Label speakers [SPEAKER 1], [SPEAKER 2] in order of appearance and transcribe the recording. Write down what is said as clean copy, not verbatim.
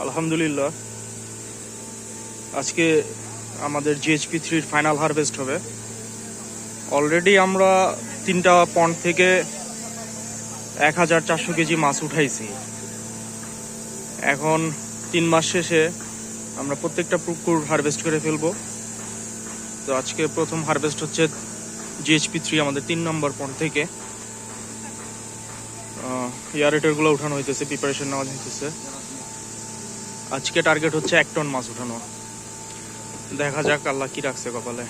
[SPEAKER 1] আলহামদুলিল্লাহ, আজকে আমাদের GHP3 ফাইনাল হারভেস্ট হবে। অলরেডি আমরা 3টা পন্ড থেকে 1400 কেজি মাছ উঠাইছি। এখন 3 মাস শেষে আমরা প্রত্যেকটা পুকুর হারভেস্ট করে ফেলবো। তো আজকে প্রথম হারভেস্ট হচ্ছে GHP3 আমাদের 3 নম্বর পন্ড থেকে। এয়ারেটরগুলো উঠানো হইতেছে, প্রিপারেশন নেওয়া হইতেছে। আজকে টার্গেট হচ্ছে 1 টন মাছ উঠানো। দেখা যাক আল্লাহ কি রাখছে কপালে।